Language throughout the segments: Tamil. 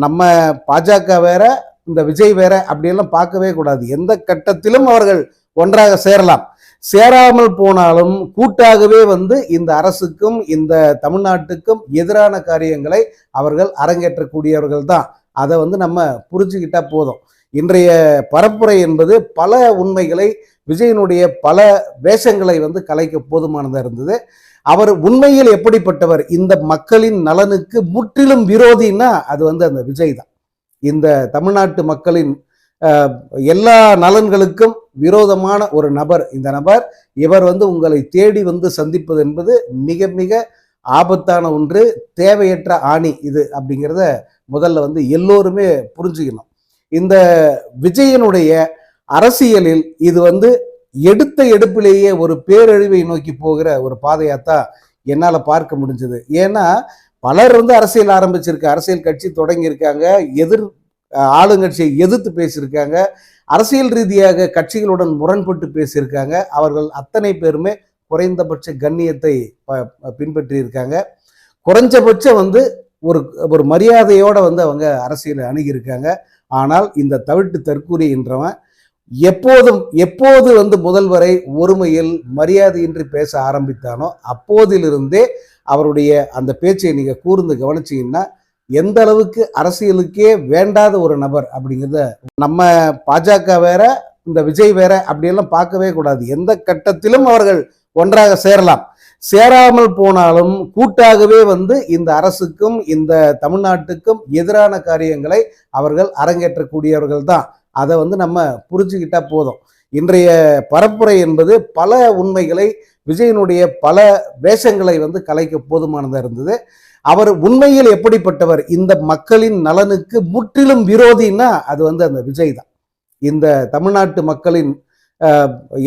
நம்ம பாஜக வேற, இந்த விஜய் வேற அப்படியெல்லாம் பார்க்கவே கூடாது. எந்த கட்டத்திலும் அவர்கள் ஒன்றாக சேரலாம். சேராமல் போனாலும் கூட்டாகவே இந்த அரசுக்கும் இந்த தமிழ்நாட்டுக்கும் எதிரான காரியங்களை அவர்கள் அரங்கேற்றக்கூடியவர்கள் தான். அதை நம்ம புரிஞ்சுக்கிட்டா போதும். இன்றைய பரப்புரை என்பது பல உண்மைகளை, விஜயனுடைய பல வேஷங்களை கலைக்க போதுமானதாக இருந்தது. அவர் உண்மையில் எப்படிப்பட்டவர், இந்த மக்களின் நலனுக்கு முற்றிலும் விரோதின்னா அது அந்த விஜய் தான். இந்த தமிழ்நாட்டு மக்களின் எல்லா நலன்களுக்கும் விரோதமான ஒரு நபர் இந்த நபர். இவர் உங்களை தேடி சந்திப்பது என்பது மிக மிக ஆபத்தான ஒன்று, தேவையற்ற ஆணி இது அப்படிங்கிறத முதல்ல எல்லோருமே புரிஞ்சுக்கணும். இந்த விஜயனுடைய அரசியலில் இது எடுத்த எடுப்பிலேயே ஒரு பேரழிவை நோக்கி போகிற ஒரு பாதையாத்தான் என்னால் பார்க்க முடிஞ்சது. ஏன்னா பலர் அரசியல் ஆரம்பிச்சிருக்க, அரசியல் கட்சி தொடங்கியிருக்காங்க, ஆளுங்கட்சியை எதிர்த்து பேசியிருக்காங்க, அரசியல் ரீதியாக கட்சிகளுடன் முரண்பட்டு பேசியிருக்காங்க. அவர்கள் அத்தனை பேருமே குறைந்தபட்ச கண்ணியத்தை பின்பற்றி இருக்காங்க. குறைஞ்சபட்சம் ஒரு மரியாதையோட அவங்க அரசியலை அணுகியிருக்காங்க. ஆனால் இந்த தவிட்டு தற்கூரி என்றவன் எப்போது முதல்வரை ஒருமையில் மரியாதையின்றி பேச ஆரம்பித்தானோ அப்போதிலிருந்தே அவருடைய அந்த பேச்சை நீங்க கூர்ந்து கவனிச்சீங்கன்னா எந்த அளவுக்கு அரசியலுக்கே வேண்டாத ஒரு நபர் அப்படிங்கிறத, நம்ம பாஜக வேற, இந்த விஜய் வேற அப்படியெல்லாம் பார்க்கவே கூடாது. எந்த கட்டத்திலும் அவர்கள் ஒன்றாக சேரலாம். சேராமல் போனாலும் கூட்டாகவே இந்த அரசுக்கும் இந்த தமிழ்நாட்டுக்கும் எதிரான காரியங்களை அவர்கள் அரங்கேற்றக்கூடியவர்கள் தான். அதை நம்ம புரிஞ்சுக்கிட்டா போதும். இன்றைய பரப்புரை என்பது பல உண்மைகளை, விஜயனுடைய பல வேஷங்களை கலைக்க போதுமானதாக இருந்தது. அவர் உண்மையில் எப்படிப்பட்டவர், இந்த மக்களின் நலனுக்கு முற்றிலும் விரோதின்னா அது அந்த விஜய் தான். இந்த தமிழ்நாட்டு மக்களின்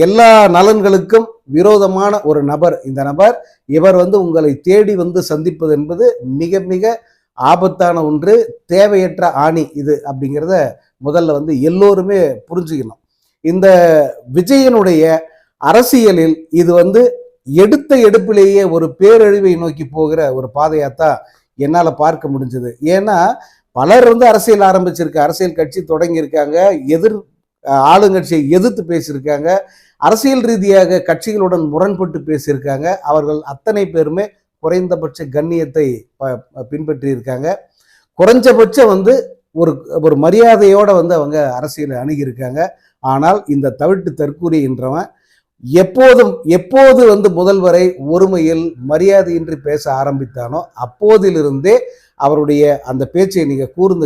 எல்லா நலன்களுக்கும் விரோதமான ஒரு நபர் இந்த நபர். இவர் உங்களை தேடி சந்திப்பது என்பது மிக மிக ஆபத்தான ஒன்று, தேவையற்ற ஆணி இது அப்படிங்கிறத முதல்ல எல்லோருமே புரிஞ்சுக்கணும். இந்த விஜயனுடைய அரசியலில் இது எடுத்த எடுப்பிலேயே ஒரு பேரழிவை நோக்கி போகிற ஒரு பாதையாத்தான் என்னால் பார்க்க முடிஞ்சது. ஏன்னா பலர் அரசியல் ஆரம்பிச்சிருக்க, அரசியல் கட்சி தொடங்கியிருக்காங்க, ஆளுங்கட்சியை எதிர்த்து பேசியிருக்காங்க, அரசியல் ரீதியாக கட்சிகளுடன் முரண்பட்டு பேசியிருக்காங்க. அவர்கள் அத்தனை பேருமே குறைந்தபட்ச கண்ணியத்தை பின்பற்றி இருக்காங்க. குறைஞ்சபட்சம் ஒரு மரியாதையோட அவங்க அரசியலை அணுகியிருக்காங்க. ஆனால் இந்த தவிட்டு தற்கூரி என்றவன் எப்போது முதல்வரை ஒருமையில் மரியாதையின்றி பேச ஆரம்பித்தானோ அப்போதிலிருந்தே அவருடைய அந்த பேச்சை நீங்க கூர்ந்து